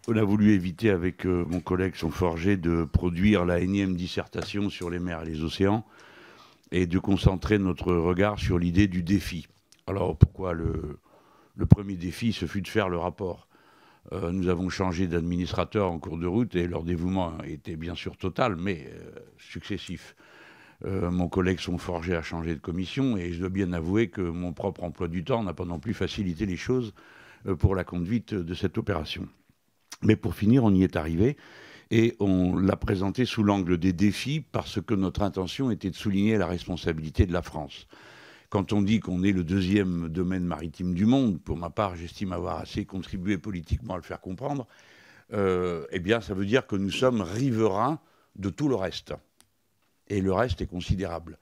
On a voulu éviter avec mon collègue Sonforger de produire la énième dissertation sur les mers et les océans et de concentrer notre regard sur l'idée du défi. Alors pourquoi le premier défi, ce fut de faire le rapport. Nous avons changé d'administrateur en cours de route et leur dévouement était bien sûr total, mais successif. Mon collègue Sonforger a changé de commission et je dois bien avouer que mon propre emploi du temps n'a pas non plus facilité les choses pour la conduite de cette opération. Mais pour finir, on y est arrivé et on l'a présenté sous l'angle des défis parce que notre intention était de souligner la responsabilité de la France. Quand on dit qu'on est le deuxième domaine maritime du monde, pour ma part, j'estime avoir assez contribué politiquement à le faire comprendre, eh bien, ça veut dire que nous sommes riverains de tout le reste. Et le reste est considérable.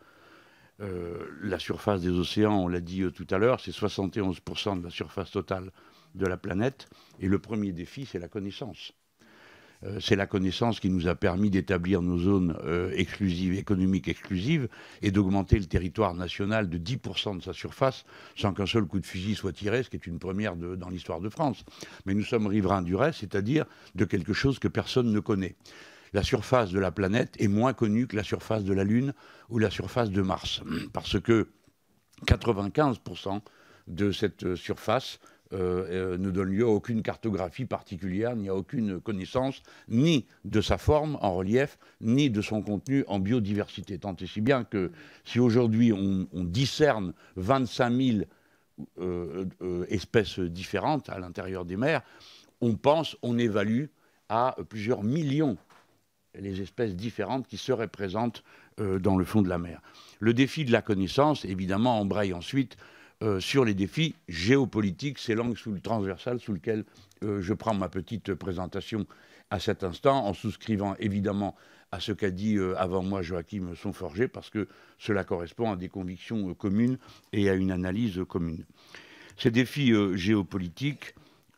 La surface des océans, on l'a dit tout à l'heure, c'est 71% de la surface totale de la planète. Et le premier défi, c'est la connaissance. C'est la connaissance qui nous a permis d'établir nos zones exclusives, économiques exclusives, et d'augmenter le territoire national de 10% de sa surface, sans qu'un seul coup de fusil soit tiré, ce qui est une première dans l'histoire de France. Mais nous sommes riverains du reste, c'est-à-dire de quelque chose que personne ne connaît. La surface de la planète est moins connue que la surface de la Lune ou la surface de Mars, parce que 95% de cette surface ne donne lieu à aucune cartographie particulière, ni à aucune connaissance, ni de sa forme en relief, ni de son contenu en biodiversité. Tant et si bien que si aujourd'hui on discerne 25 000 espèces différentes à l'intérieur des mers, on évalue à plusieurs millions les espèces différentes qui seraient présentes dans le fond de la mer. Le défi de la connaissance, évidemment, embraye ensuite sur les défis géopolitiques, c'est l'angle transversal sous lequel je prends ma petite présentation à cet instant, en souscrivant évidemment à ce qu'a dit avant moi Joachim Sonforger, parce que cela correspond à des convictions communes et à une analyse commune. Ces défis géopolitiques,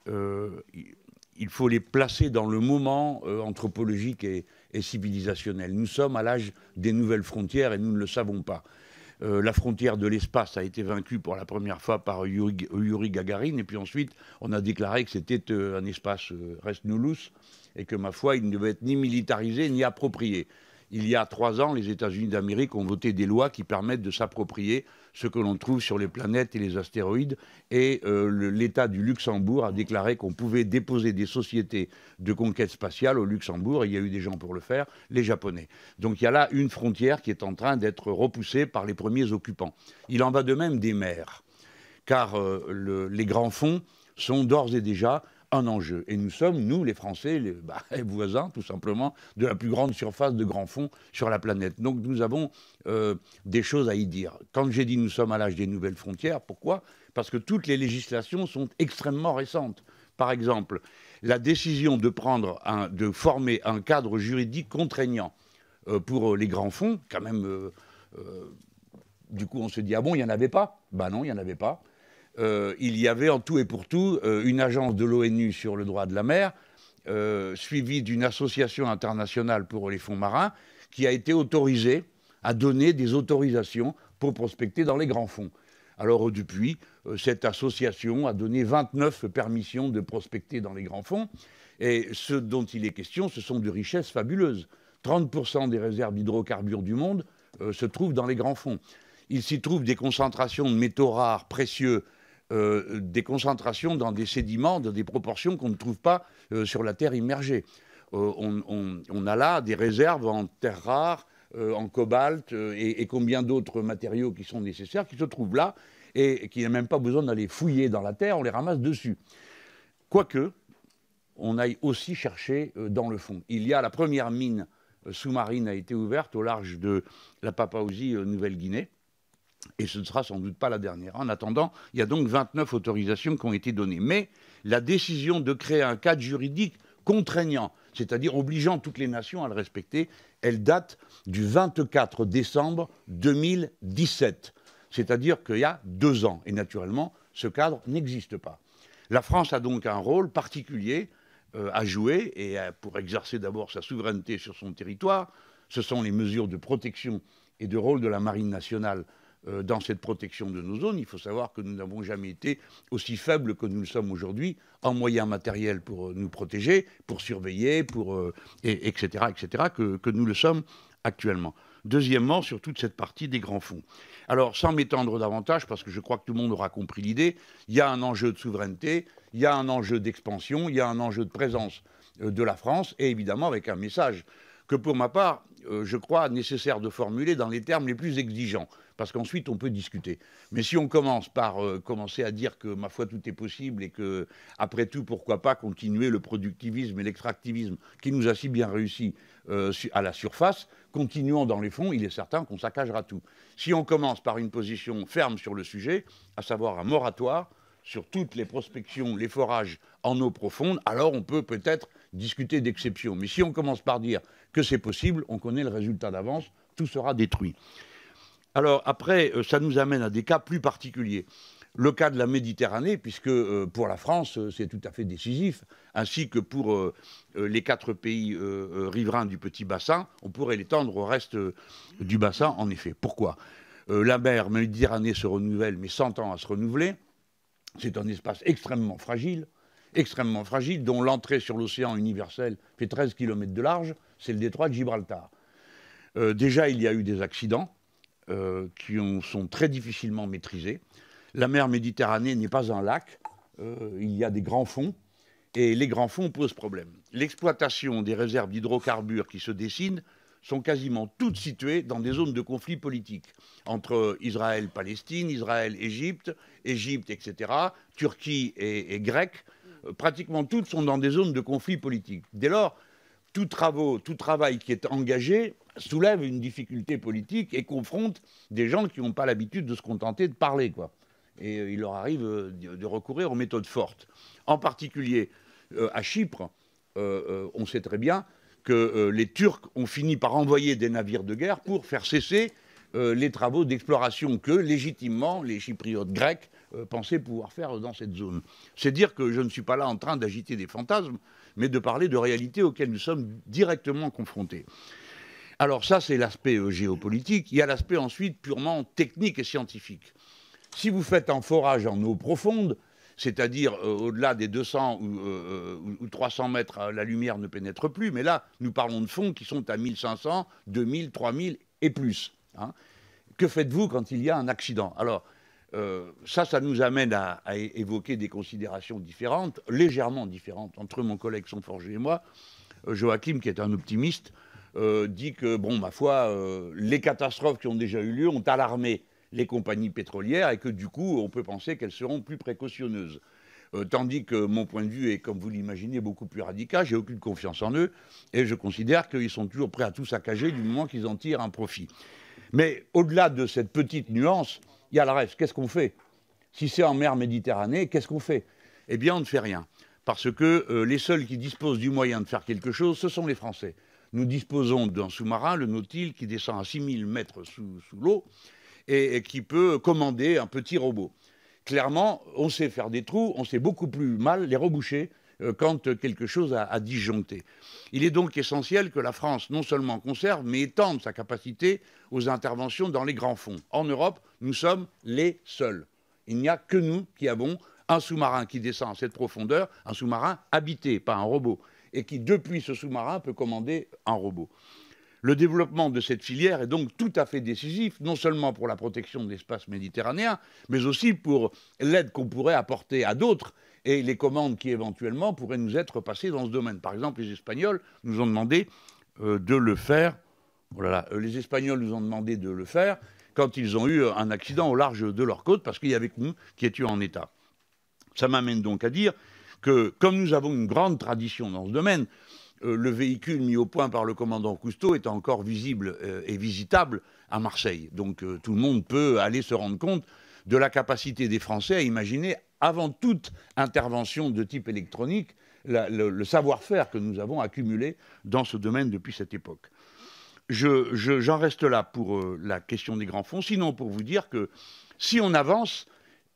il faut les placer dans le moment anthropologique et civilisationnel. Nous sommes à l'âge des nouvelles frontières et nous ne le savons pas. La frontière de l'espace a été vaincue pour la première fois par Yuri Gagarin, et puis ensuite on a déclaré que c'était un espace res nullus, et que, ma foi, il ne devait être ni militarisé ni approprié. Il y a 3 ans, les États-Unis d'Amérique ont voté des lois qui permettent de s'approprier ce que l'on trouve sur les planètes et les astéroïdes. Et l'État du Luxembourg a déclaré qu'on pouvait déposer des sociétés de conquête spatiale au Luxembourg. Et il y a eu des gens pour le faire, les Japonais. Donc il y a là une frontière qui est en train d'être repoussée par les premiers occupants. Il en va de même des mers, car les grands fonds sont d'ores et déjà un enjeu. Et nous sommes, nous, les Français, les voisins, tout simplement, de la plus grande surface de grands fonds sur la planète. Donc nous avons des choses à y dire. Quand j'ai dit nous sommes à l'âge des nouvelles frontières, pourquoi ? Parce que toutes les législations sont extrêmement récentes. Par exemple, la décision de former un cadre juridique contraignant pour les grands fonds, quand même, du coup on se dit, ah bon, il n'y en avait pas ? Ben non, il n'y en avait pas. Il y avait en tout et pour tout une agence de l'ONU sur le droit de la mer, suivie d'une association internationale pour les fonds marins, qui a été autorisée à donner des autorisations pour prospecter dans les grands fonds. Alors depuis, cette association a donné 29 permissions de prospecter dans les grands fonds, et ce dont il est question, ce sont de richesses fabuleuses. 30% des réserves d'hydrocarbures du monde se trouvent dans les grands fonds. Il s'y trouve des concentrations de métaux rares, précieux, des concentrations dans des sédiments, dans des proportions qu'on ne trouve pas sur la terre immergée. On a là des réserves en terres rares, en cobalt et combien d'autres matériaux qui sont nécessaires, qui se trouvent là et qui n'a même pas besoin d'aller fouiller dans la terre, on les ramasse dessus. Quoique, on aille aussi chercher dans le fond. Il y a la première mine sous-marine a été ouverte au large de la Papouasie-Nouvelle-Guinée. Et ce ne sera sans doute pas la dernière. En attendant, il y a donc 29 autorisations qui ont été données. Mais la décision de créer un cadre juridique contraignant, c'est-à-dire obligeant toutes les nations à le respecter, elle date du 24 décembre 2017. C'est-à-dire qu'il y a 2 ans. Et naturellement, ce cadre n'existe pas. La France a donc un rôle particulier à jouer, et pour exercer d'abord sa souveraineté sur son territoire. Ce sont les mesures de protection et de rôle de la Marine nationale dans cette protection de nos zones. Il faut savoir que nous n'avons jamais été aussi faibles que nous le sommes aujourd'hui en moyens matériels pour nous protéger, pour surveiller, etc., que nous le sommes actuellement. Deuxièmement, sur toute cette partie des grands fonds. Alors, sans m'étendre davantage, parce que je crois que tout le monde aura compris l'idée, il y a un enjeu de souveraineté, il y a un enjeu d'expansion, il y a un enjeu de présence de la France, et évidemment avec un message que pour ma part, je crois nécessaire de formuler dans les termes les plus exigeants, parce qu'ensuite on peut discuter. Mais si on commence par commencer à dire que, ma foi, tout est possible et que, après tout, pourquoi pas continuer le productivisme et l'extractivisme qui nous a si bien réussi à la surface, continuons dans les fonds, il est certain qu'on saccagera tout. Si on commence par une position ferme sur le sujet, à savoir un moratoire sur toutes les prospections, les forages en eau profonde, alors on peut peut-être discuter d'exceptions. Mais si on commence par dire que c'est possible, on connaît le résultat d'avance, tout sera détruit. Alors après, ça nous amène à des cas plus particuliers. Le cas de la Méditerranée, puisque pour la France, c'est tout à fait décisif, ainsi que pour les 4 pays riverains du petit bassin, on pourrait l'étendre au reste du bassin, en effet. Pourquoi ? La mer Méditerranée se renouvelle, mais 100 ans à se renouveler. C'est un espace extrêmement fragile, dont l'entrée sur l'océan universel fait 13 km de large, c'est le détroit de Gibraltar. Déjà, il y a eu des accidents qui sont très difficilement maîtrisés. La mer Méditerranée n'est pas un lac, il y a des grands fonds, et les grands fonds posent problème. L'exploitation des réserves d'hydrocarbures qui se dessinent sont quasiment toutes situées dans des zones de conflit politique, entre Israël-Palestine, Israël-Égypte, Égypte, etc., Turquie et Grèce. Pratiquement toutes sont dans des zones de conflit politique. Dès lors, tout travail qui est engagé soulève une difficulté politique et confronte des gens qui n'ont pas l'habitude de se contenter de parler, quoi. Et il leur arrive de recourir aux méthodes fortes. En particulier, à Chypre, on sait très bien que les Turcs ont fini par envoyer des navires de guerre pour faire cesser les travaux d'exploration que, légitimement, les Chypriotes grecs pensaient pouvoir faire dans cette zone. C'est dire que je ne suis pas là en train d'agiter des fantasmes, mais de parler de réalités auxquelles nous sommes directement confrontés. Alors ça, c'est l'aspect géopolitique. Il y a l'aspect ensuite purement technique et scientifique. Si vous faites un forage en eau profonde, c'est-à-dire au-delà des 200 ou 300 mètres, la lumière ne pénètre plus, mais là, nous parlons de fonds qui sont à 1500, 2000, 3000 et plus. Hein. Que faites-vous quand il y a un accident ? Alors, ça nous amène à évoquer des considérations différentes, légèrement différentes, entre mon collègue Sonforger et moi. Joachim, qui est un optimiste, dit que, bon, ma foi, les catastrophes qui ont déjà eu lieu ont alarmé les compagnies pétrolières et que, du coup, on peut penser qu'elles seront plus précautionneuses. Tandis que mon point de vue est, comme vous l'imaginez, beaucoup plus radical. J'ai aucune confiance en eux et je considère qu'ils sont toujours prêts à tout saccager du moment qu'ils en tirent un profit. Mais au-delà de cette petite nuance, il y a le reste. Qu'est-ce qu'on fait ? Si c'est en mer Méditerranée, qu'est-ce qu'on fait ? Eh bien, on ne fait rien. Parce que les seuls qui disposent du moyen de faire quelque chose, ce sont les Français. Nous disposons d'un sous-marin, le Nautile, qui descend à 6000 mètres sous l'eau et qui peut commander un petit robot. Clairement, on sait faire des trous, on sait beaucoup plus mal les reboucher quand quelque chose a disjoncté. Il est donc essentiel que la France non seulement conserve, mais étende sa capacité aux interventions dans les grands fonds. En Europe, nous sommes les seuls. Il n'y a que nous qui avons un sous-marin qui descend à cette profondeur, un sous-marin habité, pas un robot, et qui, depuis ce sous-marin, peut commander un robot. Le développement de cette filière est donc tout à fait décisif, non seulement pour la protection de l'espace méditerranéen, mais aussi pour l'aide qu'on pourrait apporter à d'autres et les commandes qui éventuellement pourraient nous être passées dans ce domaine. Par exemple, les Espagnols nous ont demandé de le faire. Oh là là, les Espagnols nous ont demandé de le faire quand ils ont eu un accident au large de leur côte, parce qu'il y avait que nous qui étions en état. Ça m'amène donc à dire que, comme nous avons une grande tradition dans ce domaine, le véhicule mis au point par le commandant Cousteau est encore visible et visitable à Marseille. Donc tout le monde peut aller se rendre compte de la capacité des Français à imaginer, avant toute intervention de type électronique, le savoir-faire que nous avons accumulé dans ce domaine depuis cette époque. J'en reste là pour la question des grands fonds, sinon pour vous dire que si on avance,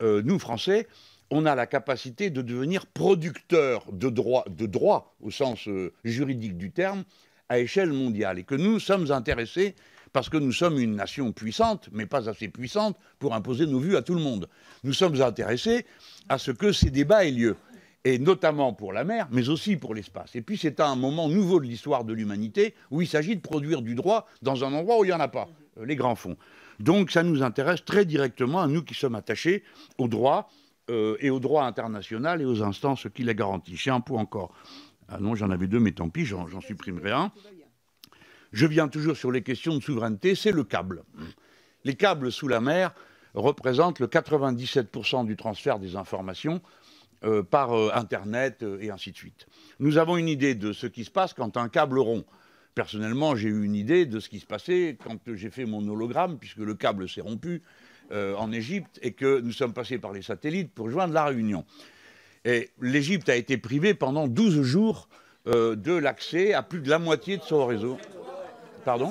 nous Français, on a la capacité de devenir producteur de droit au sens juridique du terme, à échelle mondiale. Et que nous sommes intéressés parce que nous sommes une nation puissante, mais pas assez puissante pour imposer nos vues à tout le monde. Nous sommes intéressés à ce que ces débats aient lieu, et notamment pour la mer, mais aussi pour l'espace. Et puis c'est un moment nouveau de l'histoire de l'humanité où il s'agit de produire du droit dans un endroit où il n'y en a pas, les grands fonds. Donc ça nous intéresse très directement à nous qui sommes attachés au droit et au droit international et aux instances qui les garantissent. J'ai un point encore. Ah non, j'en avais deux, mais tant pis, j'en supprimerai un. Je viens toujours sur les questions de souveraineté, c'est le câble. Les câbles sous la mer représentent le 97% du transfert des informations par Internet et ainsi de suite. Nous avons une idée de ce qui se passe quand un câble rompt. Personnellement, j'ai eu une idée de ce qui se passait quand j'ai fait mon hologramme, puisque le câble s'est rompu en Égypte et que nous sommes passés par les satellites pour joindre la Réunion. Et l'Égypte a été privée pendant 12 jours de l'accès à plus de la moitié de son réseau. Pardon?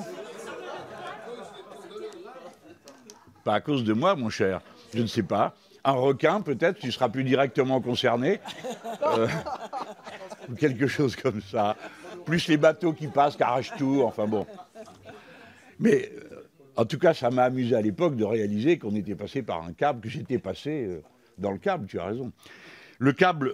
Pas à cause de moi, mon cher. Je ne sais pas. Un requin, peut-être, tu seras plus directement concerné. Ou quelque chose comme ça. Plus les bateaux qui passent, qui arrachent tout, enfin bon. Mais, en tout cas, ça m'a amusé à l'époque de réaliser qu'on était passé par un câble, que j'étais passé dans le câble, tu as raison. Le câble,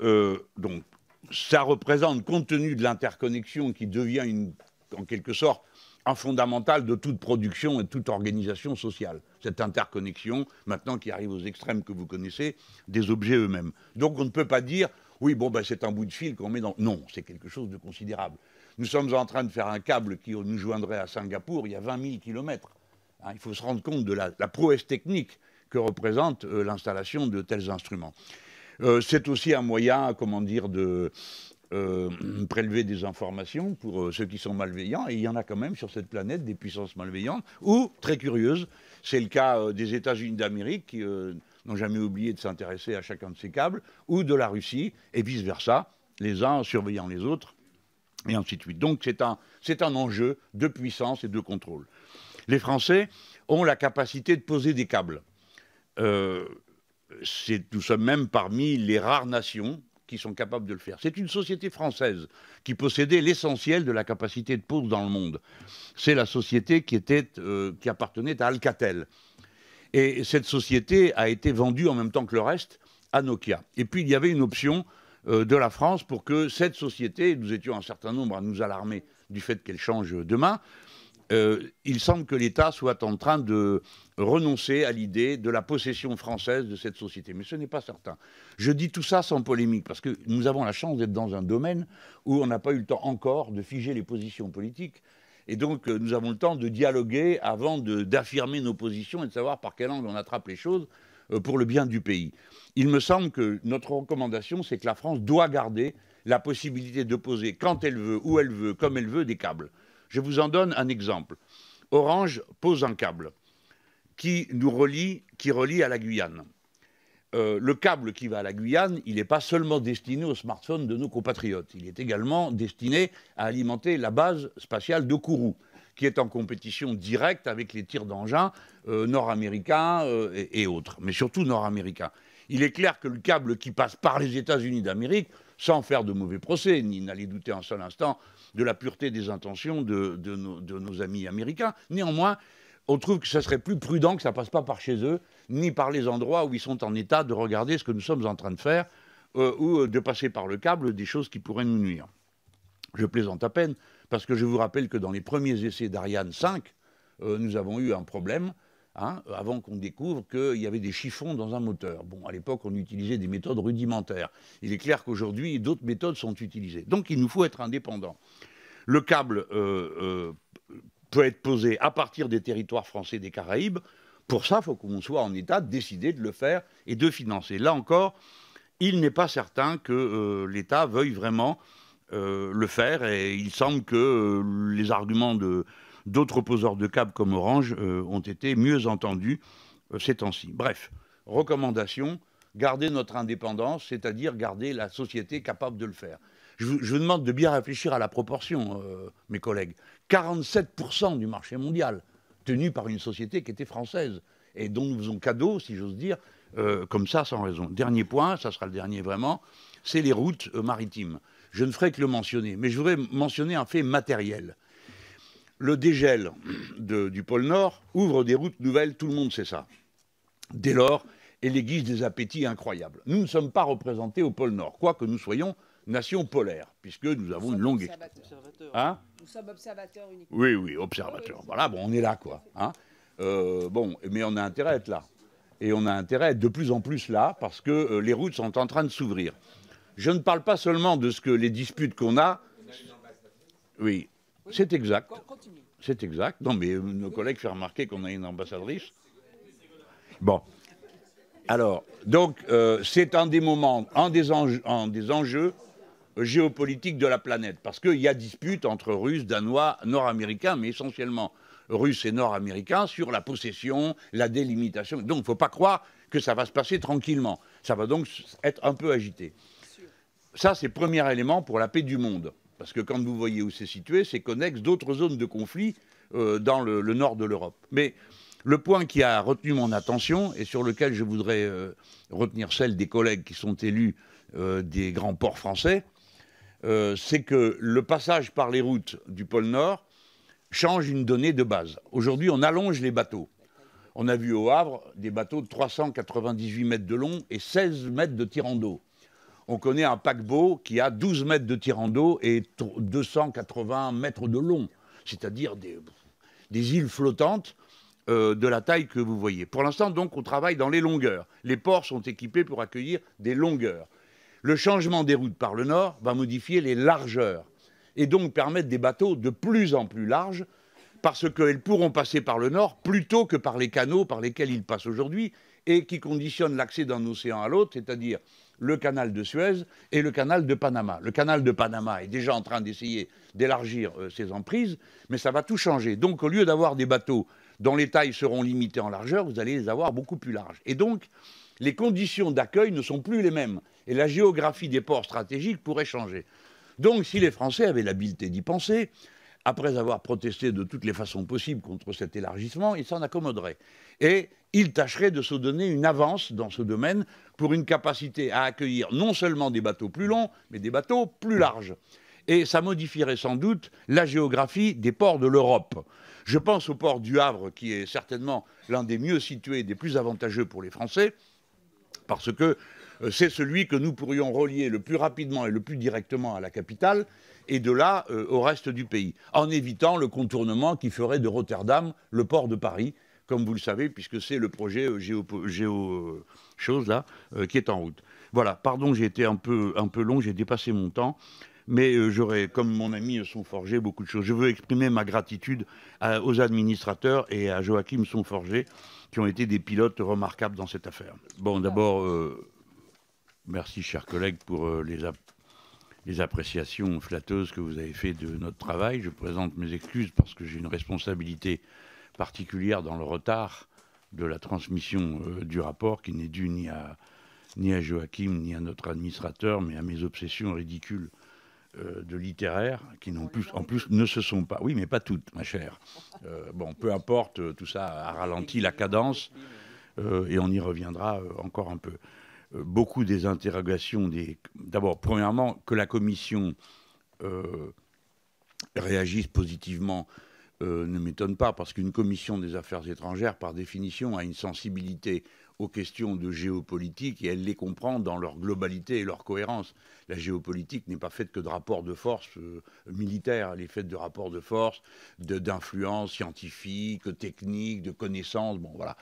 donc, ça représente, compte tenu de l'interconnexion qui devient, en quelque sorte, un fondamental de toute production et de toute organisation sociale. Cette interconnexion, maintenant qui arrive aux extrêmes que vous connaissez, des objets eux-mêmes. Donc on ne peut pas dire, oui, bon, ben, c'est un bout de fil qu'on met dans... Non, c'est quelque chose de considérable. Nous sommes en train de faire un câble qui nous joindrait à Singapour, il y a 20 000 kilomètres. Hein, il faut se rendre compte de la prouesse technique que représente l'installation de tels instruments. C'est aussi un moyen, comment dire, de... prélever des informations pour ceux qui sont malveillants, et il y en a quand même sur cette planète des puissances malveillantes, ou, très curieuses, c'est le cas des États-Unis d'Amérique qui n'ont jamais oublié de s'intéresser à chacun de ces câbles, ou de la Russie, et vice-versa, les uns surveillant les autres, et ainsi de suite. Donc c'est un enjeu de puissance et de contrôle. Les Français ont la capacité de poser des câbles. Nous sommes même parmi les rares nations qui sont capables de le faire. C'est une société française qui possédait l'essentiel de la capacité de pose dans le monde. C'est la société qui appartenait à Alcatel. Et cette société a été vendue en même temps que le reste à Nokia. Et puis il y avait une option de la France pour que cette société, nous étions un certain nombre à nous alarmer du fait qu'elle change demain, il semble que l'État soit en train de renoncer à l'idée de la possession française de cette société. Mais ce n'est pas certain. Je dis tout ça sans polémique, parce que nous avons la chance d'être dans un domaine où on n'a pas eu le temps encore de figer les positions politiques. Et donc, nous avons le temps de dialoguer avant d'affirmer nos positions et de savoir par quel angle on attrape les choses pour le bien du pays. Il me semble que notre recommandation, c'est que la France doit garder la possibilité de poser quand elle veut, où elle veut, comme elle veut, des câbles. Je vous en donne un exemple. Orange pose un câble qui relie à la Guyane. Le câble qui va à la Guyane, il n'est pas seulement destiné aux smartphones de nos compatriotes. Il est également destiné à alimenter la base spatiale de Kourou, qui est en compétition directe avec les tirs d'engins nord-américains et autres, mais surtout nord-américains. Il est clair que le câble qui passe par les États-Unis d'Amérique, sans faire de mauvais procès, ni n'aller douter un seul instant de la pureté des intentions de nos amis américains, néanmoins, on trouve que ce serait plus prudent que ça ne passe pas par chez eux, ni par les endroits où ils sont en état de regarder ce que nous sommes en train de faire, ou de passer par le câble des choses qui pourraient nous nuire. Je plaisante à peine, parce que je vous rappelle que dans les premiers essais d'Ariane 5, nous avons eu un problème, avant qu'on découvre qu'il y avait des chiffons dans un moteur. Bon, à l'époque, on utilisait des méthodes rudimentaires. Il est clair qu'aujourd'hui, d'autres méthodes sont utilisées. Donc, il nous faut être indépendants. Le câble peut être posé à partir des territoires français des Caraïbes. Pour ça, il faut qu'on soit en état de décider de le faire et de financer. Là encore, il n'est pas certain que l'État veuille vraiment le faire. Et il semble que les arguments d'autres poseurs de câbles comme Orange ont été mieux entendus ces temps-ci. Bref, recommandation, garder notre indépendance, c'est-à-dire garder la société capable de le faire. Je vous demande de bien réfléchir à la proportion, mes collègues. 47% du marché mondial tenu par une société qui était française et dont nous faisons cadeau, si j'ose dire, comme ça, sans raison. Dernier point, ça sera le dernier vraiment, c'est les routes maritimes. Je ne ferai que le mentionner, mais je voudrais mentionner un fait matériel. le dégel du pôle Nord ouvre des routes nouvelles, tout le monde sait ça. Dès lors, elle aiguise des appétits incroyables. Nous ne sommes pas représentés au pôle Nord, quoique nous soyons nation polaire, puisque nous avons une longue expérience. Hein? Nous sommes observateurs uniquement. Oui, oui, observateurs. Oui, voilà, bon, on est là, quoi. Hein, bon, mais on a intérêt à être là. Et on a intérêt à être de plus en plus là, parce que les routes sont en train de s'ouvrir. Je ne parle pas seulement de ce que les disputes qu'on a. Oui, c'est exact. C'est exact. Non, mais nos collègues font remarquer qu'on a une ambassadrice. Bon. Alors, donc, c'est un des moments, un des enjeux géopolitiques de la planète. Parce qu'il y a dispute entre Russes, Danois, Nord-Américains, mais essentiellement Russes et Nord-Américains sur la possession, la délimitation. Donc, il ne faut pas croire que ça va se passer tranquillement. Ça va donc être un peu agité. Ça, c'est le premier élément pour la paix du monde. Parce que quand vous voyez où c'est situé, c'est connexe d'autres zones de conflit dans le nord de l'Europe. Mais le point qui a retenu mon attention et sur lequel je voudrais retenir celle des collègues qui sont élus des grands ports français, c'est que le passage par les routes du pôle Nord change une donnée de base. Aujourd'hui, on allonge les bateaux. On a vu au Havre des bateaux de 398 mètres de long et 16 mètres de tirant d'eau. On connaît un paquebot qui a 12 mètres de tirant d'eau et 280 mètres de long, c'est-à-dire des îles flottantes de la taille que vous voyez. Pour l'instant, donc, on travaille dans les longueurs. Les ports sont équipés pour accueillir des longueurs. Le changement des routes par le nord va modifier les largeurs et donc permettre des bateaux de plus en plus larges parce qu'elles pourront passer par le nord plutôt que par les canaux par lesquels ils passent aujourd'hui et qui conditionnent l'accès d'un océan à l'autre, c'est-à-dire le canal de Suez et le canal de Panama. Le canal de Panama est déjà en train d'essayer d'élargir ses emprises, mais ça va tout changer. Donc, au lieu d'avoir des bateaux dont les tailles seront limitées en largeur, vous allez les avoir beaucoup plus larges. Et donc, les conditions d'accueil ne sont plus les mêmes. Et la géographie des ports stratégiques pourrait changer. Donc, si les Français avaient l'habileté d'y penser, après avoir protesté de toutes les façons possibles contre cet élargissement, ils s'en accommoderaient. Et ils tâcheraient de se donner une avance dans ce domaine pour une capacité à accueillir non seulement des bateaux plus longs, mais des bateaux plus larges. Et ça modifierait sans doute la géographie des ports de l'Europe. Je pense au port du Havre, qui est certainement l'un des mieux situés, des plus avantageux pour les Français, parce que c'est celui que nous pourrions relier le plus rapidement et le plus directement à la capitale, et de là au reste du pays, en évitant le contournement qui ferait de Rotterdam le port de Paris, comme vous le savez, puisque c'est le projet chose là qui est en route. Voilà, pardon, j'ai été un peu long, j'ai dépassé mon temps, mais j'aurais, comme mon ami Sonforger, beaucoup de choses. Je veux exprimer ma gratitude aux administrateurs et à Joachim Sonforger, qui ont été des pilotes remarquables dans cette affaire. Bon, d'abord, merci, chers collègues, pour les appréciations flatteuses que vous avez faites de notre travail. Je présente mes excuses parce que j'ai une responsabilité particulière dans le retard de la transmission du rapport qui n'est due ni à Joachim ni à notre administrateur, mais à mes obsessions ridicules de littéraire qui en plus ne se sont pas... Oui, mais pas toutes, ma chère. Bon, peu importe, tout ça a ralenti la cadence et on y reviendra encore un peu. Beaucoup des interrogations, d'abord, premièrement, que la Commission réagisse positivement ne m'étonne pas, parce qu'une commission des affaires étrangères, par définition, a une sensibilité aux questions de géopolitique et elle les comprend dans leur globalité et leur cohérence. La géopolitique n'est pas faite que de rapports de force militaires, elle est faite de rapports de force, d'influence scientifique, technique, de connaissances, bon voilà.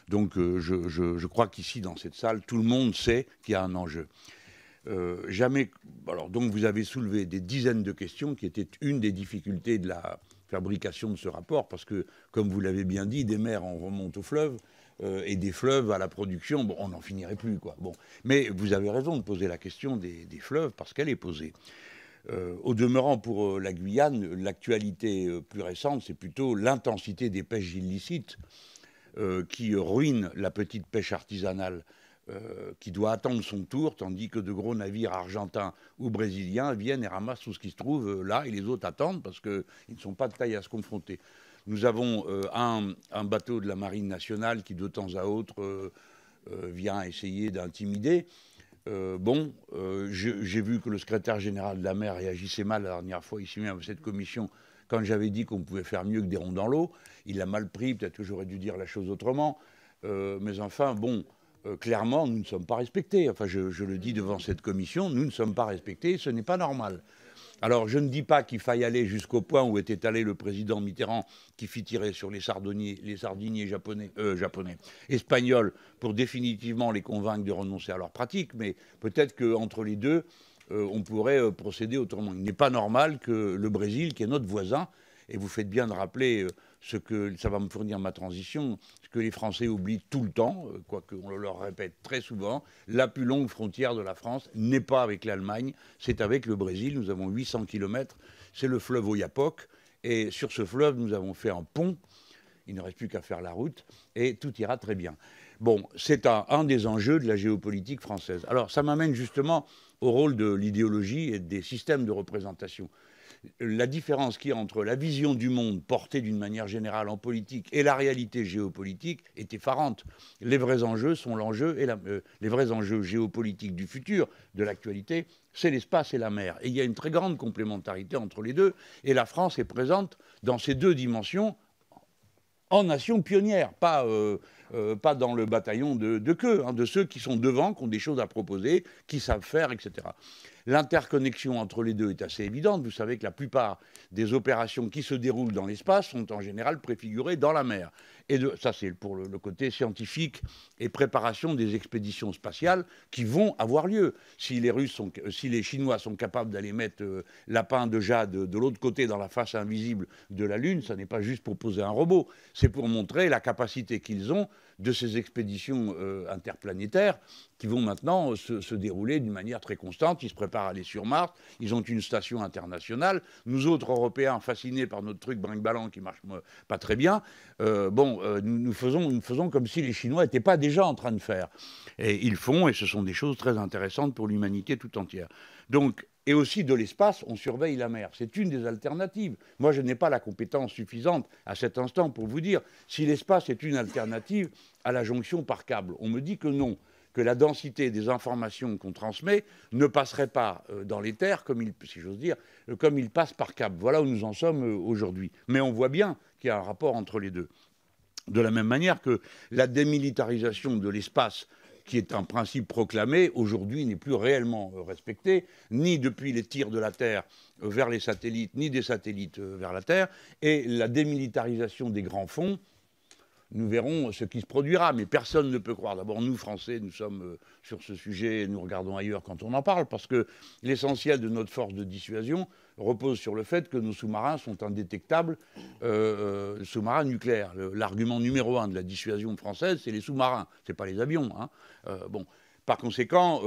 Donc je crois qu'ici, dans cette salle, tout le monde sait qu'il y a un enjeu. Alors, donc vous avez soulevé des dizaines de questions qui étaient une des difficultés de la fabrication de ce rapport, parce que, comme vous l'avez bien dit, des mers on remonte aux fleuves, et des fleuves à la production, bon, on n'en finirait plus, quoi. Bon. Mais vous avez raison de poser la question des fleuves, parce qu'elle est posée. Au demeurant, pour la Guyane, l'actualité plus récente, c'est plutôt l'intensité des pêches illicites qui ruine la petite pêche artisanale qui doit attendre son tour, tandis que de gros navires argentins ou brésiliens viennent et ramassent tout ce qui se trouve là, et les autres attendent parce qu'ils ne sont pas de taille à se confronter. Nous avons un bateau de la Marine nationale qui, de temps à autre, vient essayer d'intimider. J'ai vu que le secrétaire général de la mer réagissait mal la dernière fois, ici même, à cette commission, quand j'avais dit qu'on pouvait faire mieux que des ronds dans l'eau. Il l'a mal pris, peut-être que j'aurais dû dire la chose autrement. Mais enfin, bon, clairement, nous ne sommes pas respectés. Enfin, je le dis devant cette commission, nous ne sommes pas respectés, ce n'est pas normal. Alors, je ne dis pas qu'il faille aller jusqu'au point où était allé le président Mitterrand, qui fit tirer sur les sardiniers espagnols, pour définitivement les convaincre de renoncer à leurs pratiques, mais peut-être qu'entre les deux, on pourrait procéder autrement. Il n'est pas normal que le Brésil, qui est notre voisin, et vous faites bien de rappeler ce que ça va me fournir ma transition, ce que les Français oublient tout le temps, quoique on le leur répète très souvent, la plus longue frontière de la France n'est pas avec l'Allemagne, c'est avec le Brésil. Nous avons 800 km, c'est le fleuve Oyapock, et sur ce fleuve, nous avons fait un pont. Il ne reste plus qu'à faire la route, et tout ira très bien. Bon, c'est un des enjeux de la géopolitique française. Alors, ça m'amène justement au rôle de l'idéologie et des systèmes de représentation. La différence qu'il y a entre la vision du monde portée d'une manière générale en politique et la réalité géopolitique est effarante. Les vrais enjeux sont l'enjeu et les vrais enjeux géopolitiques du futur, de l'actualité, c'est l'espace et la mer. Et il y a une très grande complémentarité entre les deux. Et la France est présente dans ces deux dimensions en nation pionnière, pas dans le bataillon de queue, hein, de ceux qui sont devant, qui ont des choses à proposer, qui savent faire, etc. L'interconnexion entre les deux est assez évidente. Vous savez que la plupart des opérations qui se déroulent dans l'espace sont en général préfigurées dans la mer. Et ça, c'est pour le côté scientifique et préparation des expéditions spatiales qui vont avoir lieu. Si les Chinois sont capables d'aller mettre lapin de jade de l'autre côté dans la face invisible de la Lune, ça n'est pas juste pour poser un robot, c'est pour montrer la capacité qu'ils ont de ces expéditions interplanétaires qui vont maintenant se dérouler d'une manière très constante. Ils se préparent à aller sur Mars, ils ont une station internationale. Nous autres Européens, fascinés par notre truc brinque-ballant qui marche pas très bien, nous faisons comme si les Chinois n'étaient pas déjà en train de faire. Et ils font, et ce sont des choses très intéressantes pour l'humanité tout entière. Donc, et aussi de l'espace, on surveille la mer. C'est une des alternatives. Moi, je n'ai pas la compétence suffisante à cet instant pour vous dire si l'espace est une alternative à la jonction par câble. On me dit que non, que la densité des informations qu'on transmet ne passerait pas dans les terres, si j'ose dire, comme il passe par câble. Voilà où nous en sommes aujourd'hui. Mais on voit bien qu'il y a un rapport entre les deux. De la même manière que la démilitarisation de l'espace, qui est un principe proclamé, aujourd'hui n'est plus réellement respecté, ni depuis les tirs de la Terre vers les satellites, ni des satellites vers la Terre, et la démilitarisation des grands fonds, nous verrons ce qui se produira, mais personne ne peut croire. D'abord, nous, Français, nous sommes sur ce sujet, nous regardons ailleurs quand on en parle, parce que l'essentiel de notre force de dissuasion repose sur le fait que nos sous-marins sont indétectables, sous-marins nucléaires. L'argument numéro 1 de la dissuasion française, c'est les sous-marins, c'est pas les avions. Hein. Par conséquent,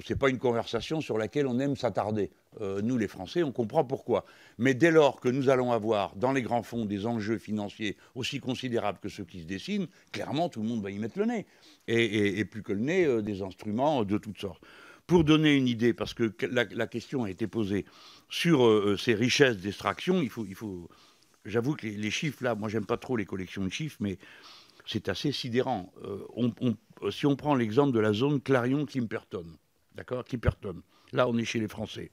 c'est pas une conversation sur laquelle on aime s'attarder. Nous, les Français, on comprend pourquoi. Mais dès lors que nous allons avoir dans les grands fonds des enjeux financiers aussi considérables que ceux qui se dessinent, clairement, tout le monde va y mettre le nez. Et plus que le nez, des instruments de toutes sortes. Pour donner une idée, parce que la question a été posée sur ces richesses d'extraction, j'avoue que les chiffres, là, moi, j'aime pas trop les collections de chiffres, mais c'est assez sidérant. Si on prend l'exemple de la zone Clarion-Clipperton, d'accord, Clipperton, là, on est chez les Français.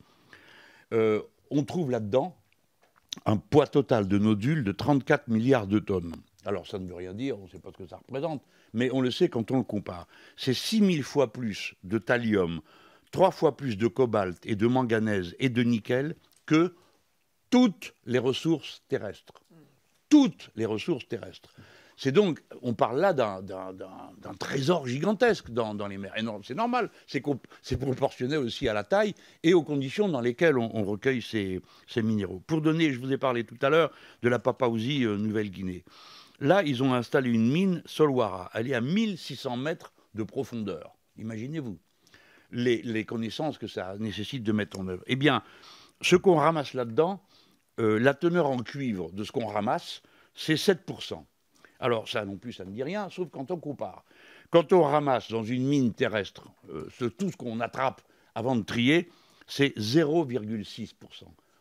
On trouve là-dedans un poids total de nodules de 34 milliards de tonnes. Alors, ça ne veut rien dire, on ne sait pas ce que ça représente, mais on le sait quand on le compare. C'est 6000 fois plus de thallium, 3 fois plus de cobalt et de manganèse et de nickel que toutes les ressources terrestres. Toutes les ressources terrestres. C'est donc, on parle là d'un trésor gigantesque dans les mers. Et non, c'est normal, c'est proportionnel aussi à la taille et aux conditions dans lesquelles on recueille ces minéraux. Pour donner, je vous ai parlé tout à l'heure de la Papouasie Nouvelle-Guinée. Là, ils ont installé une mine Solwara. Elle est à 1600 mètres de profondeur. Imaginez-vous les connaissances que ça nécessite de mettre en œuvre. Eh bien, ce qu'on ramasse là-dedans, la teneur en cuivre de ce qu'on ramasse, c'est 7%. Alors ça non plus, ça ne dit rien, sauf quand on compare. Quand on ramasse dans une mine terrestre tout ce qu'on attrape avant de trier, c'est 0,6%.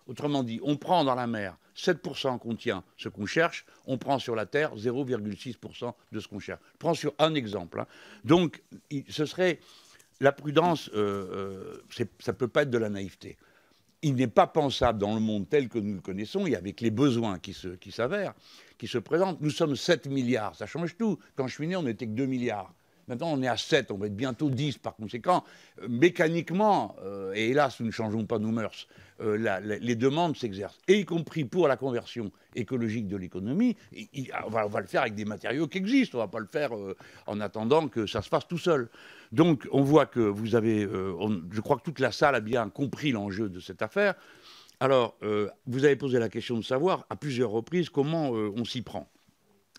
Autrement dit, on prend dans la mer, 7% contient ce qu'on cherche, on prend sur la terre 0,6% de ce qu'on cherche. Je prends sur un exemple. Hein. Donc, ce serait la prudence, ça ne peut pas être de la naïveté. il n'est pas pensable dans le monde tel que nous le connaissons, et avec les besoins qui s'avèrent, qui se présentent. Nous sommes 7 milliards, ça change tout. Quand je suis né, on n'était que 2 milliards. Maintenant, on est à 7, on va être bientôt 10. Par conséquent, mécaniquement, et hélas, nous ne changeons pas nos mœurs, les demandes s'exercent, et y compris pour la conversion écologique de l'économie. On va le faire avec des matériaux qui existent, on ne va pas le faire en attendant que ça se fasse tout seul. Donc, on voit que vous avez, je crois que toute la salle a bien compris l'enjeu de cette affaire. Alors, vous avez posé la question de savoir, à plusieurs reprises, comment on s'y prend.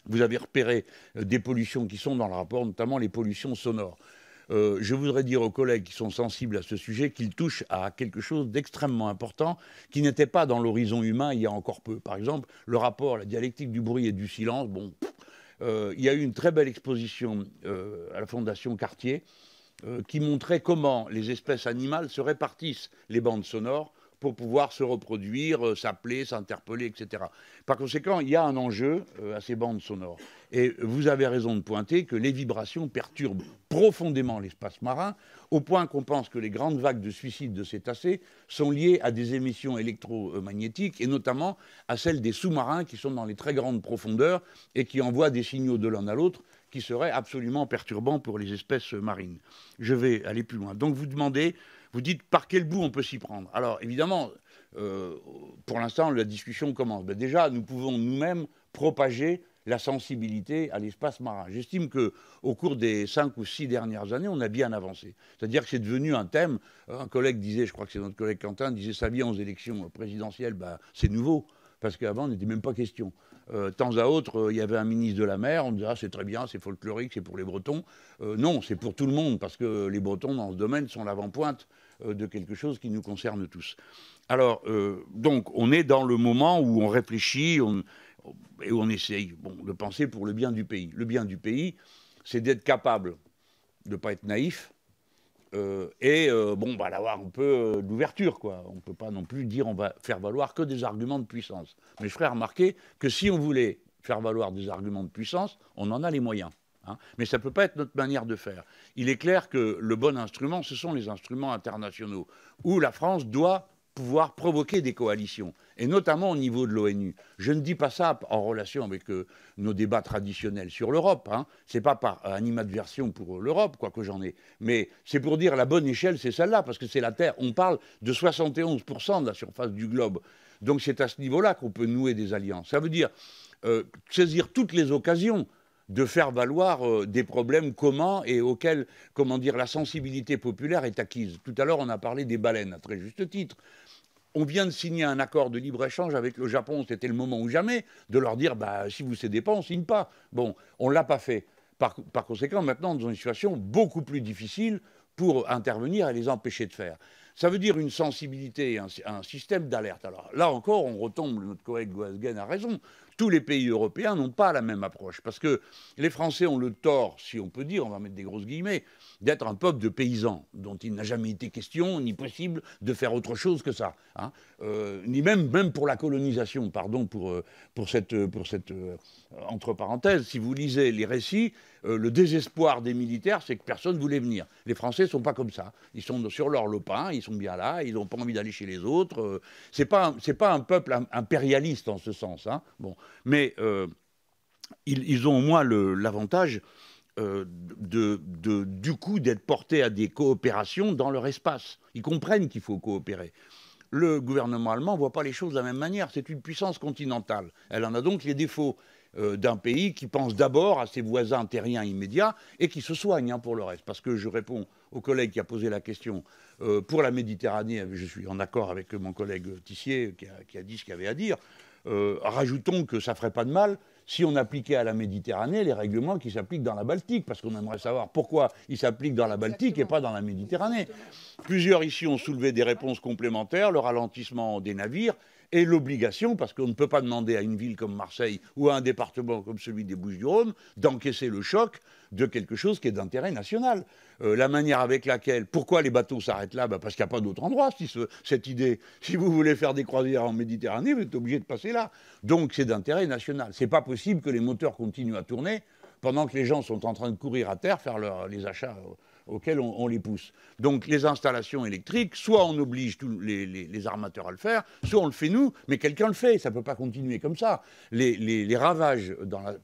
Vous avez repéré des pollutions qui sont dans le rapport, notamment les pollutions sonores. Je voudrais dire aux collègues qui sont sensibles à ce sujet qu'ils touchent à quelque chose d'extrêmement important qui n'était pas dans l'horizon humain il y a encore peu. Par exemple, le rapport, la dialectique du bruit et du silence. Bon, il y a eu une très belle exposition à la Fondation Cartier qui montrait comment les espèces animales se répartissent les bandes sonores pour pouvoir se reproduire, s'appeler, s'interpeller, etc. Par conséquent, il y a un enjeu à ces bandes sonores. Et vous avez raison de pointer que les vibrations perturbent profondément l'espace marin, au point qu'on pense que les grandes vagues de suicide de cétacés sont liées à des émissions électromagnétiques, et notamment à celles des sous-marins qui sont dans les très grandes profondeurs et qui envoient des signaux de l'un à l'autre qui seraient absolument perturbants pour les espèces marines. Je vais aller plus loin. Donc vous demandez... Vous dites par quel bout on peut s'y prendre. Alors évidemment, pour l'instant, la discussion commence. Ben déjà, nous pouvons nous-mêmes propager la sensibilité à l'espace marin. J'estime qu'au cours des 5 ou 6 dernières années, on a bien avancé. C'est-à-dire que c'est devenu un thème. Un collègue disait, je crois que c'est notre collègue Quentin, disait ça vient aux élections présidentielles. Ben, c'est nouveau, parce qu'avant, on n'était même pas question. Temps à autre, il y avait un ministre de la mer, on disait ah, c'est très bien, c'est folklorique, c'est pour les Bretons. Non, c'est pour tout le monde, parce que les Bretons, dans ce domaine, sont l'avant-pointe de quelque chose qui nous concerne tous. Alors, donc, on est dans le moment où on réfléchit et où on essaye de penser pour le bien du pays. Le bien du pays, c'est d'être capable de ne pas être naïf, d'avoir un peu d'ouverture, quoi. On ne peut pas non plus dire on va faire valoir que des arguments de puissance. Mais je ferai remarquer que si on voulait faire valoir des arguments de puissance, on en a les moyens. Hein. Mais ça ne peut pas être notre manière de faire. Il est clair que le bon instrument, ce sont les instruments internationaux, où la France doit pouvoir provoquer des coalitions, et notamment au niveau de l'ONU. Je ne dis pas ça en relation avec nos débats traditionnels sur l'Europe. Hein. Ce n'est pas par animadversion pour l'Europe, quoi que j'en ai, mais c'est pour dire la bonne échelle, c'est celle-là, parce que c'est la Terre. On parle de 71% de la surface du globe. Donc c'est à ce niveau-là qu'on peut nouer des alliances. Ça veut dire saisir toutes les occasions de faire valoir des problèmes communs et auxquels, comment dire, la sensibilité populaire est acquise. Tout à l'heure, on a parlé des baleines, à très juste titre. On vient de signer un accord de libre-échange avec le Japon, c'était le moment ou jamais, de leur dire, bah, si vous ne cédez pas, on ne signe pas. Bon, on ne l'a pas fait. Par conséquent, maintenant, dans une situation beaucoup plus difficile pour intervenir et les empêcher de faire. Ça veut dire une sensibilité, un système d'alerte. Alors là encore, on retombe, notre collègue Goasguen a raison, tous les pays européens n'ont pas la même approche. Parce que les Français ont le tort, si on peut dire, on va mettre des grosses guillemets, d'être un peuple de paysans, dont il n'a jamais été question, ni possible, de faire autre chose que ça. Hein. Ni même pour la colonisation, pardon, pour cette entre parenthèses, si vous lisez les récits, le désespoir des militaires, c'est que personne ne voulait venir. Les Français ne sont pas comme ça. Ils sont sur leur lopin, ils sont bien là, ils n'ont pas envie d'aller chez les autres. C'est pas un peuple impérialiste en ce sens. Hein. Bon. Mais ils ont au moins l'avantage du coup d'être portés à des coopérations dans leur espace. Ils comprennent qu'il faut coopérer. Le gouvernement allemand ne voit pas les choses de la même manière. C'est une puissance continentale. Elle en a donc les défauts d'un pays qui pense d'abord à ses voisins terriens immédiats et qui se soigne pour le reste. Parce que je réponds au collègue qui a posé la question pour la Méditerranée, je suis en accord avec mon collègue Tissier qui a dit ce qu'il avait à dire. Rajoutons que ça ne ferait pas de mal si on appliquait à la Méditerranée les règlements qui s'appliquent dans la Baltique, parce qu'on aimerait savoir pourquoi ils s'appliquent dans la Baltique et pas dans la Méditerranée. Plusieurs ici ont soulevé des réponses complémentaires, le ralentissement des navires et l'obligation, parce qu'on ne peut pas demander à une ville comme Marseille ou à un département comme celui des Bouches-du-Rhône d'encaisser le choc de quelque chose qui est d'intérêt national. La manière avec laquelle... Pourquoi les bateaux s'arrêtent là? Parce qu'il n'y a pas d'autre endroit, cette idée. Si vous voulez faire des croisières en Méditerranée, vous êtes obligé de passer là. Donc c'est d'intérêt national. C'est pas possible que les moteurs continuent à tourner pendant que les gens sont en train de courir à terre, faire les achats auxquels on les pousse. Donc les installations électriques, soit on oblige tous les armateurs à le faire, soit on le fait nous, mais quelqu'un le fait. Ça ne peut pas continuer comme ça. Les ravages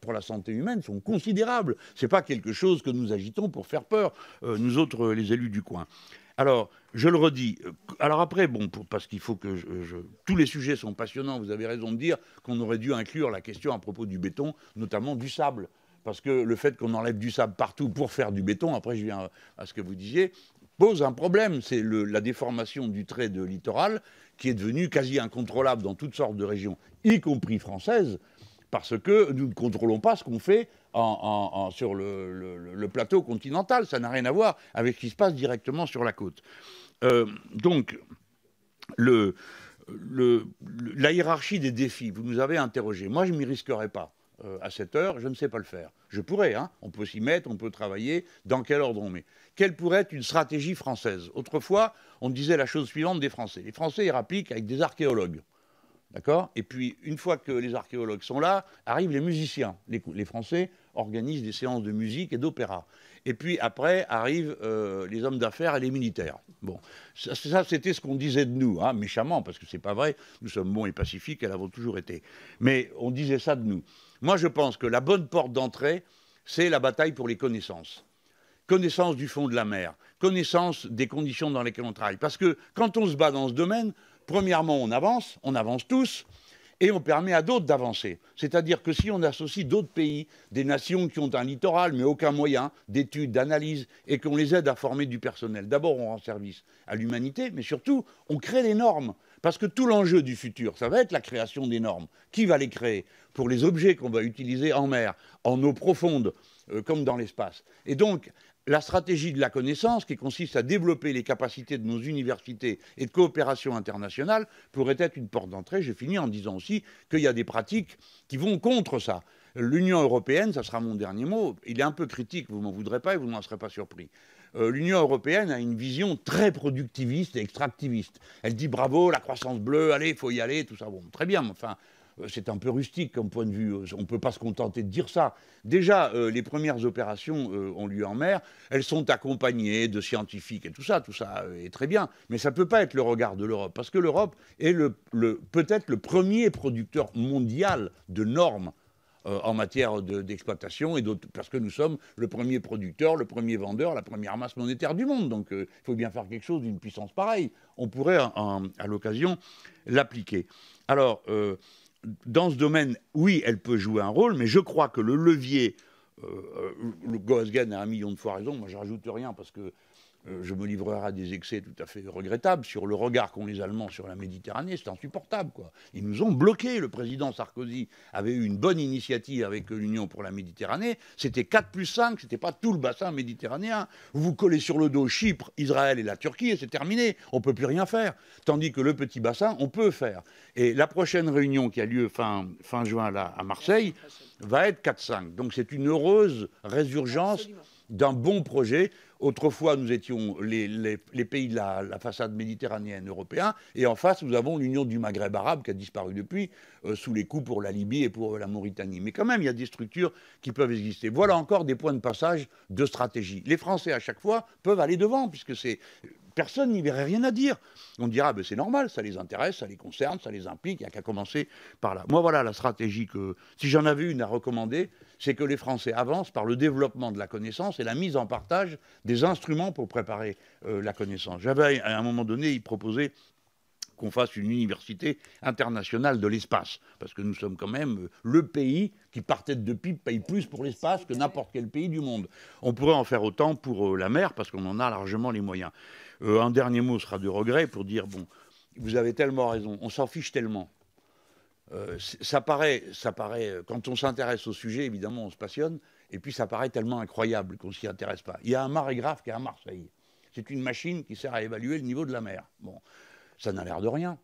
pour la santé humaine sont considérables. Ce n'est pas quelque chose que nous agitons pour faire peur, nous autres, les élus du coin. Alors, je le redis. Alors après, bon, parce qu'il faut que tous les sujets sont passionnants. Vous avez raison de dire qu'on aurait dû inclure la question à propos du béton, notamment du sable. Parce que le fait qu'on enlève du sable partout pour faire du béton, après je viens à ce que vous disiez, pose un problème. C'est la déformation du trait de littoral qui est devenue quasi incontrôlable dans toutes sortes de régions, y compris françaises, parce que nous ne contrôlons pas ce qu'on fait sur le plateau continental. Ça n'a rien à voir avec ce qui se passe directement sur la côte. Donc, la hiérarchie des défis, vous nous avez interrogé. Moi, je ne m'y risquerai pas. À cette heure, je ne sais pas le faire. Je pourrais, hein, on peut s'y mettre, on peut travailler. Dans quel ordre on met? Quelle pourrait être une stratégie française? Autrefois, on disait la chose suivante des Français. Les Français, ils rappliquent avec des archéologues. D'accord? Et puis, une fois que les archéologues sont là, arrivent les musiciens. Les Français organisent des séances de musique et d'opéra. Et puis, après, arrivent les hommes d'affaires et les militaires. Bon, ça c'était ce qu'on disait de nous, hein, méchamment, parce que c'est pas vrai. Nous sommes bons et pacifiques, elles l'avons toujours été. Mais on disait ça de nous. Moi, je pense que la bonne porte d'entrée, c'est la bataille pour les connaissances. Connaissance du fond de la mer, connaissance des conditions dans lesquelles on travaille. Parce que quand on se bat dans ce domaine, premièrement, on avance tous, et on permet à d'autres d'avancer. C'est-à-dire que si on associe d'autres pays, des nations qui ont un littoral, mais aucun moyen d'études, d'analyse, et qu'on les aide à former du personnel, d'abord on rend service à l'humanité, mais surtout on crée les normes. Parce que tout l'enjeu du futur, ça va être la création des normes. Qui va les créer? Pour les objets qu'on va utiliser en mer, en eau profonde, comme dans l'espace. Et donc, la stratégie de la connaissance, qui consiste à développer les capacités de nos universités et de coopération internationale, pourrait être une porte d'entrée. Je finis en disant aussi qu'il y a des pratiques qui vont contre ça. L'Union européenne, ça sera mon dernier mot, il est un peu critique, vous ne m'en voudrez pas et vous n'en serez pas surpris. L'Union européenne a une vision très productiviste et extractiviste. Elle dit bravo, la croissance bleue, allez, il faut y aller, tout ça. Bon, très bien, mais enfin, c'est un peu rustique comme point de vue. On ne peut pas se contenter de dire ça. Déjà, les premières opérations ont lieu en mer. Elles sont accompagnées de scientifiques et tout ça est très bien. Mais ça ne peut pas être le regard de l'Europe, parce que l'Europe est peut-être le premier producteur mondial de normes en matière d'exploitation, parce que nous sommes le premier producteur, le premier vendeur, la première masse monétaire du monde. Donc il faut bien faire quelque chose d'une puissance pareille. On pourrait, à l'occasion, l'appliquer. Alors, dans ce domaine, oui, elle peut jouer un rôle, mais je crois que le levier, le Goasgen a 1 million de fois raison, moi je rajoute rien parce que je me livrerai à des excès tout à fait regrettables sur le regard qu'ont les Allemands sur la Méditerranée, c'est insupportable, quoi. Ils nous ont bloqués. Le président Sarkozy avait eu une bonne initiative avec l'Union pour la Méditerranée. C'était 4+5, c'était pas tout le bassin méditerranéen. Vous collez sur le dos Chypre, Israël et la Turquie et c'est terminé. On peut plus rien faire. Tandis que le petit bassin, on peut faire. Et la prochaine réunion qui a lieu fin juin là, à Marseille va être 4-5. Donc c'est une heureuse résurgence d'un bon projet. Autrefois, nous étions les pays de la façade méditerranéenne européen, et en face, nous avons l'Union du Maghreb arabe qui a disparu depuis, sous les coups pour la Libye et pour la Mauritanie. Mais quand même, il y a des structures qui peuvent exister. Voilà encore des points de passage de stratégie. Les Français, à chaque fois, peuvent aller devant, puisque personne n'y verrait rien à dire. On dira, ben c'est normal, ça les intéresse, ça les concerne, ça les implique, il n'y a qu'à commencer par là. Moi, voilà la stratégie que, si j'en avais une à recommander, c'est que les Français avancent par le développement de la connaissance et la mise en partage des instruments pour préparer la connaissance. J'avais, à un moment donné, proposé qu'on fasse une université internationale de l'espace, parce que nous sommes quand même le pays qui, par tête de pipe, paye plus pour l'espace que n'importe quel pays du monde. On pourrait en faire autant pour la mer, parce qu'on en a largement les moyens. Un dernier mot sera de regret pour dire, bon, vous avez tellement raison, on s'en fiche tellement. Ça paraît, quand on s'intéresse au sujet, évidemment, on se passionne, et puis ça paraît tellement incroyable qu'on ne s'y intéresse pas. Il y a un marégraphe qui est à Marseille. C'est une machine qui sert à évaluer le niveau de la mer. Bon, ça n'a l'air de rien.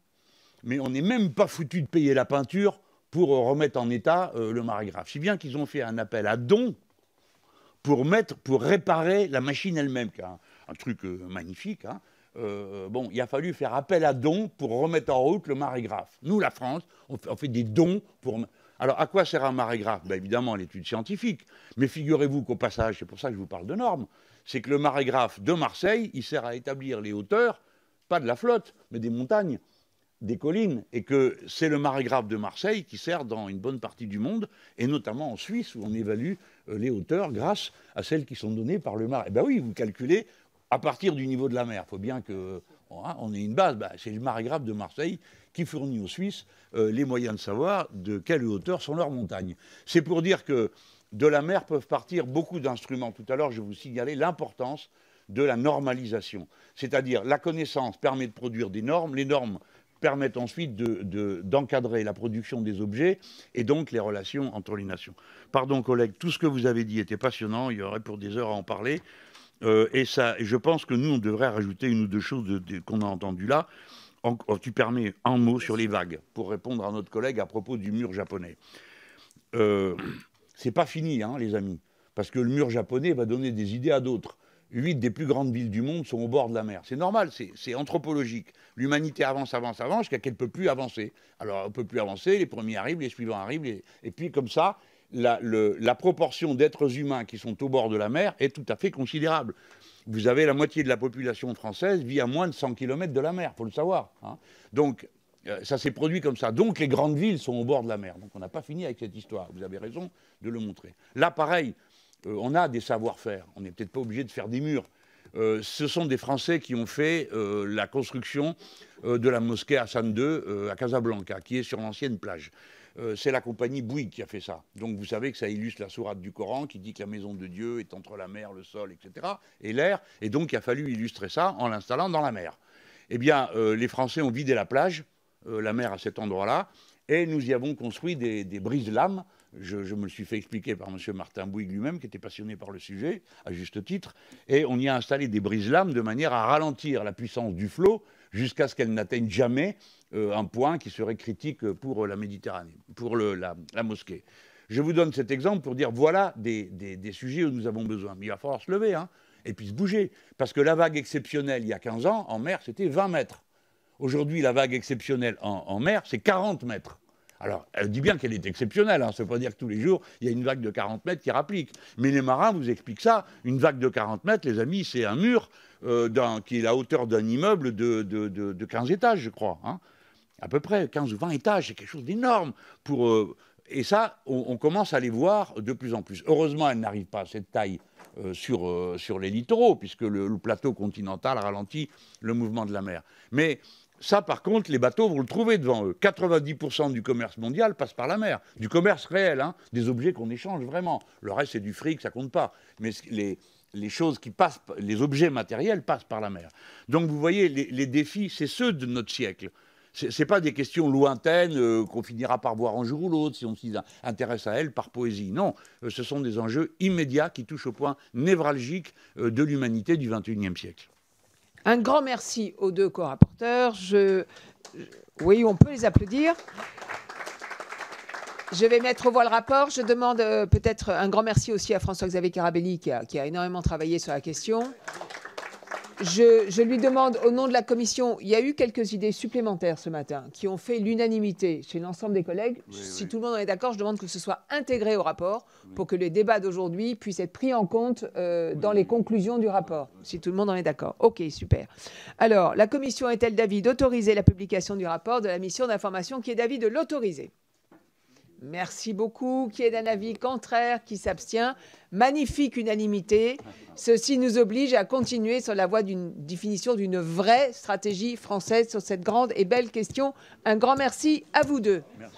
Mais on n'est même pas foutu de payer la peinture pour remettre en état le marégraphe. Si bien qu'ils ont fait un appel à dons pour réparer la machine elle-même, qui a un truc magnifique, hein. Bon, il a fallu faire appel à dons pour remettre en route le marégraphe. Nous, la France, on fait des dons pour... Alors, à quoi sert un marégraphe? Ben, évidemment, à l'étude scientifique. Mais figurez-vous qu'au passage, c'est pour ça que je vous parle de normes, c'est que le marégraphe de Marseille, il sert à établir les hauteurs, pas de la flotte, mais des montagnes, des collines, et que c'est le marégraphe de Marseille qui sert dans une bonne partie du monde, et notamment en Suisse, où on évalue les hauteurs grâce à celles qui sont données par le marais. Eh bien oui, vous calculez à partir du niveau de la mer. Il faut bien qu'on ait une base. Ben, c'est le marégraphe de Marseille qui fournit aux Suisses les moyens de savoir de quelle hauteur sont leurs montagnes. C'est pour dire que de la mer peuvent partir beaucoup d'instruments. Tout à l'heure, je vous signalais l'importance de la normalisation. C'est-à-dire, la connaissance permet de produire des normes, les normes permettent ensuite d'encadrer la production des objets et donc les relations entre les nations. Pardon, collègues, tout ce que vous avez dit était passionnant, il y aurait pour des heures à en parler. Et je pense que nous, on devrait rajouter une ou deux choses qu'on a entendues là. Tu permets un mot sur les vagues, pour répondre à notre collègue à propos du mur japonais. C'est pas fini, hein, les amis, parce que le mur japonais va donner des idées à d'autres. 8 des plus grandes villes du monde sont au bord de la mer. C'est normal, c'est anthropologique. L'humanité avance jusqu'à qu'elle ne peut plus avancer. Alors, elle ne peut plus avancer, les premiers arrivent, les suivants arrivent, et puis comme ça, la proportion d'êtres humains qui sont au bord de la mer est tout à fait considérable. Vous avez la moitié de la population française vit à moins de 100 km de la mer, il faut le savoir. Hein. Donc, ça s'est produit comme ça. Donc, les grandes villes sont au bord de la mer. Donc, on n'a pas fini avec cette histoire. Vous avez raison de le montrer. Là, pareil, on a des savoir-faire. On n'est peut-être pas obligé de faire des murs. Ce sont des Français qui ont fait la construction de la mosquée Hassan II à Casablanca, qui est sur l'ancienne plage. C'est la compagnie Bouygues qui a fait ça. Donc vous savez que ça illustre la sourate du Coran qui dit que la maison de Dieu est entre la mer, le sol, etc. et l'air. Et donc il a fallu illustrer ça en l'installant dans la mer. Eh bien, les Français ont vidé la plage, la mer à cet endroit-là, et nous y avons construit des brise-lames. Je me le suis fait expliquer par M. Martin Bouygues lui-même, qui était passionné par le sujet, à juste titre. Et on y a installé des brise-lames de manière à ralentir la puissance du flot jusqu'à ce qu'elle n'atteigne jamais un point qui serait critique pour la Méditerranée, pour la mosquée. Je vous donne cet exemple pour dire voilà des sujets où nous avons besoin. Mais il va falloir se lever, hein, et puis se bouger. Parce que la vague exceptionnelle, il y a 15 ans, en mer, c'était 20 mètres. Aujourd'hui, la vague exceptionnelle en mer, c'est 40 mètres. Alors, elle dit bien qu'elle est exceptionnelle, hein. Ça ne veut pas dire que tous les jours, il y a une vague de 40 mètres qui rapplique. Mais les marins vous expliquent ça. Une vague de 40 mètres, les amis, c'est un mur qui est la hauteur d'un immeuble de 15 étages, je crois. Hein. À peu près 15 ou 20 étages, c'est quelque chose d'énorme. Et ça, on commence à les voir de plus en plus. Heureusement, elle n'arrive pas à cette taille sur les littoraux, puisque le plateau continental ralentit le mouvement de la mer. Mais ça, par contre, les bateaux vont le trouver devant eux. 90% du commerce mondial passe par la mer. Du commerce réel, hein, des objets qu'on échange vraiment. Le reste, c'est du fric, ça compte pas. Mais les choses qui passent, les objets matériels passent par la mer. Donc, vous voyez, les défis, c'est ceux de notre siècle. Ce n'est pas des questions lointaines qu'on finira par voir un jour ou l'autre si on s'intéresse à elles par poésie. Non, ce sont des enjeux immédiats qui touchent au point névralgique de l'humanité du XXIe siècle. Un grand merci aux deux co-rapporteurs. Oui, on peut les applaudir. Je vais mettre au voie le rapport. Je demande peut-être un grand merci aussi à François-Xavier Carabelli qui a énormément travaillé sur la question. Je lui demande, au nom de la Commission, il y a eu quelques idées supplémentaires ce matin qui ont fait l'unanimité chez l'ensemble des collègues. Oui, si tout le monde en est d'accord, je demande que ce soit intégré au rapport pour que les débats d'aujourd'hui puissent être pris en compte dans les conclusions du rapport, si tout le monde en est d'accord. OK, super. Alors, la Commission est-elle d'avis d'autoriser la publication du rapport de la mission d'information qui est d'avis de l'autoriser? Merci beaucoup. Qui est d'un avis contraire, qui s'abstient? Magnifique unanimité. Ceci nous oblige à continuer sur la voie d'une définition d'une vraie stratégie française sur cette grande et belle question. Un grand merci à vous deux. Merci.